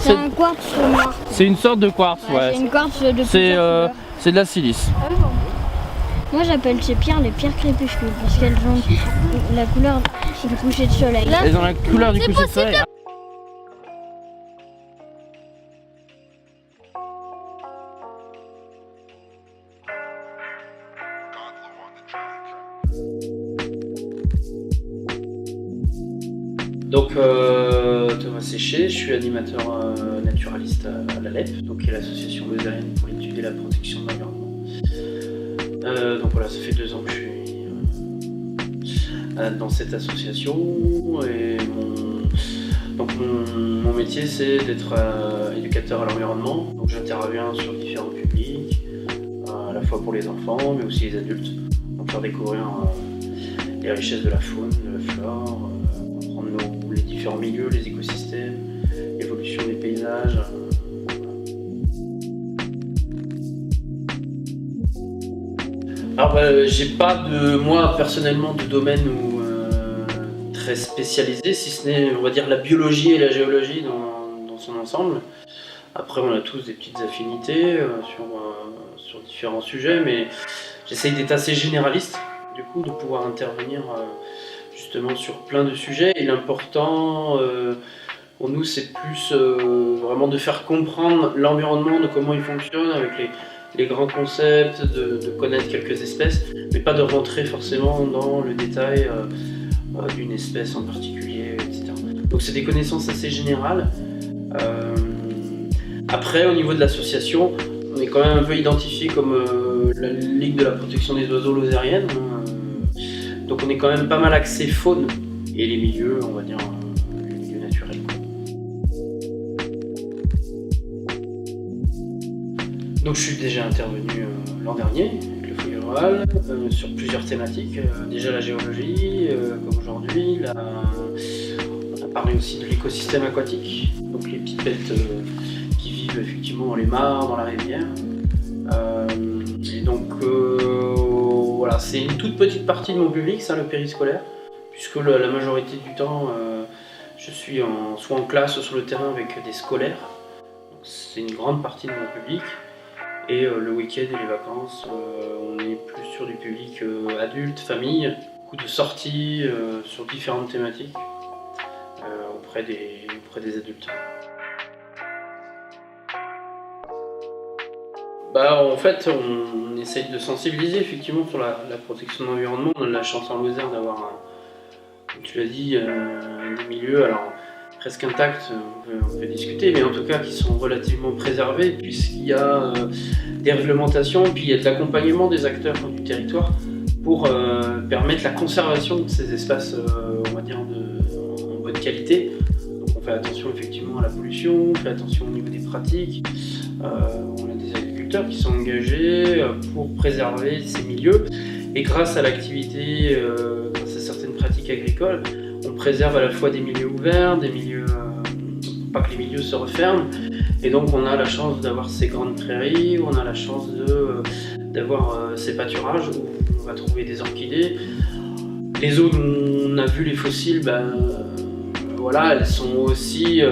C'est un quartz noir. C'est une sorte de quartz, ouais. C'est une quartz de plusieurs C'est couleurs. de la silice. Moi j'appelle ces pierres les pierres crépuscules parce qu'elles ont la couleur du coucher de soleil. Elles ont la couleur du coucher de soleil. Donc Thomas Séché, je suis animateur naturaliste à l'ALEP, donc qui est l'association lozérienne pour étudier la protection de l'environnement. Donc voilà, ça fait 2 ans que je suis dans cette association et mon métier c'est d'être éducateur à l'environnement. Donc j'interviens sur différents publics, à la fois pour les enfants mais aussi les adultes, donc faire découvrir les richesses de la faune, de la flore, comprendre les différents milieux, les écosystèmes, l'évolution des paysages. Alors j'ai pas moi personnellement de domaine très spécialisé, si ce n'est on va dire la biologie et la géologie dans son ensemble. Après on a tous des petites affinités sur différents sujets, mais j'essaye d'être assez généraliste, du coup de pouvoir intervenir justement sur plein de sujets. Et l'important pour nous c'est plus vraiment de faire comprendre l'environnement, de comment il fonctionne avec les grands concepts, de connaître quelques espèces, mais pas de rentrer forcément dans le détail d'une espèce en particulier, etc. Donc c'est des connaissances assez générales. Après, au niveau de l'association, on est quand même un peu identifié comme la Ligue de la protection des oiseaux lozérienne. Donc on est quand même pas mal axé faune et les milieux, on va dire, les milieux naturels. Donc je suis déjà intervenu l'an dernier avec le Feuille Rural sur plusieurs thématiques. Déjà la géologie, comme aujourd'hui. On a parlé aussi de l'écosystème aquatique, donc les petites bêtes qui vivent effectivement dans les mares, dans la rivière. Et donc voilà, c'est une toute petite partie de mon public, ça, le périscolaire, puisque la majorité du temps je suis soit en classe ou sur le terrain avec des scolaires. Donc c'est une grande partie de mon public. Et le week-end et les vacances, on est plus sur du public adulte, famille, beaucoup de sorties sur différentes thématiques auprès des adultes. En fait, on essaye de sensibiliser effectivement sur la protection de l'environnement. On a de la chance en Lozère d'avoir, comme tu l'as dit, des milieux alors presque intacts, on peut discuter, mais en tout cas qui sont relativement préservés, puisqu'il y a des réglementations, puis il y a de l'accompagnement des acteurs du territoire pour permettre la conservation de ces espaces, on va dire, en bonne qualité. Donc on fait attention effectivement à la pollution, on fait attention au niveau des pratiques, on a des agriculteurs qui sont engagés pour préserver ces milieux, et grâce à l'activité, grâce à certaines pratiques agricoles, on préserve à la fois des milieux ouverts, des milieux, pas que les milieux se referment, et donc on a la chance d'avoir ces grandes prairies, on a la chance d'avoir ces pâturages où on va trouver des orchidées. Les zones où on a vu les fossiles, voilà, elles sont aussi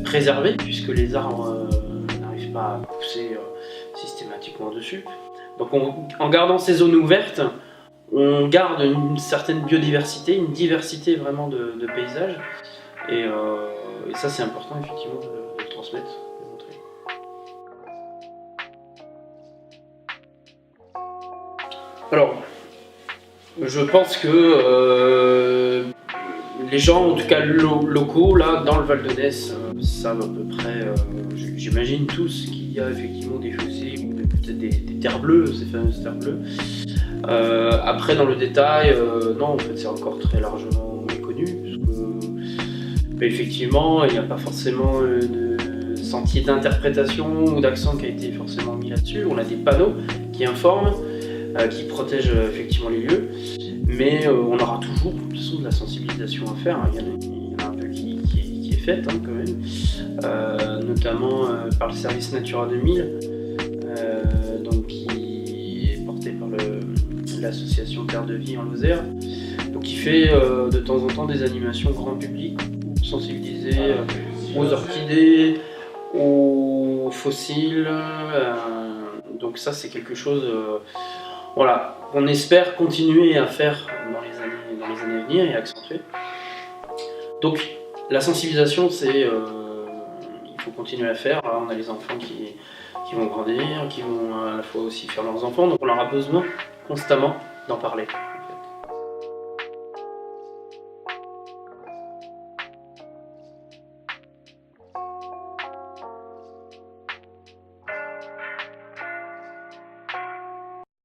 préservées puisque les arbres n'arrivent pas à pousser systématiquement dessus. Donc en gardant ces zones ouvertes, on garde une certaine biodiversité, une diversité vraiment de paysages, et ça c'est important effectivement de le transmettre, de le montrer. Alors, je pense que les gens, en tout cas locaux, là, dans le Val de Ness, savent à peu près, j'imagine tous, qu'il y a effectivement des fossiles ou peut-être des terres bleues, ces fameuses terres bleues. Après, dans le détail, non, en fait, c'est encore très largement méconnu, puisque effectivement, il n'y a pas forcément de sentier d'interprétation ou d'accent qui a été forcément mis là-dessus. On a des panneaux qui informent, qui protègent effectivement les lieux, mais on aura toujours de toute façon de la sensibilisation à faire. Il y en a un peu qui est faite quand même, notamment par le service Natura 2000, donc qui est porté par l'association Terre de Vie en Lozère, donc qui fait de temps en temps des animations grand public pour sensibiliser aux orchidées, aux fossiles. Donc ça c'est quelque chose voilà, qu'on espère continuer à faire dans les années à venir et accentuer. Donc la sensibilisation, c'est il faut continuer à faire. Là, on a les enfants qui vont grandir, qui vont à la fois aussi faire leurs enfants, donc on leur a besoin constamment d'en parler.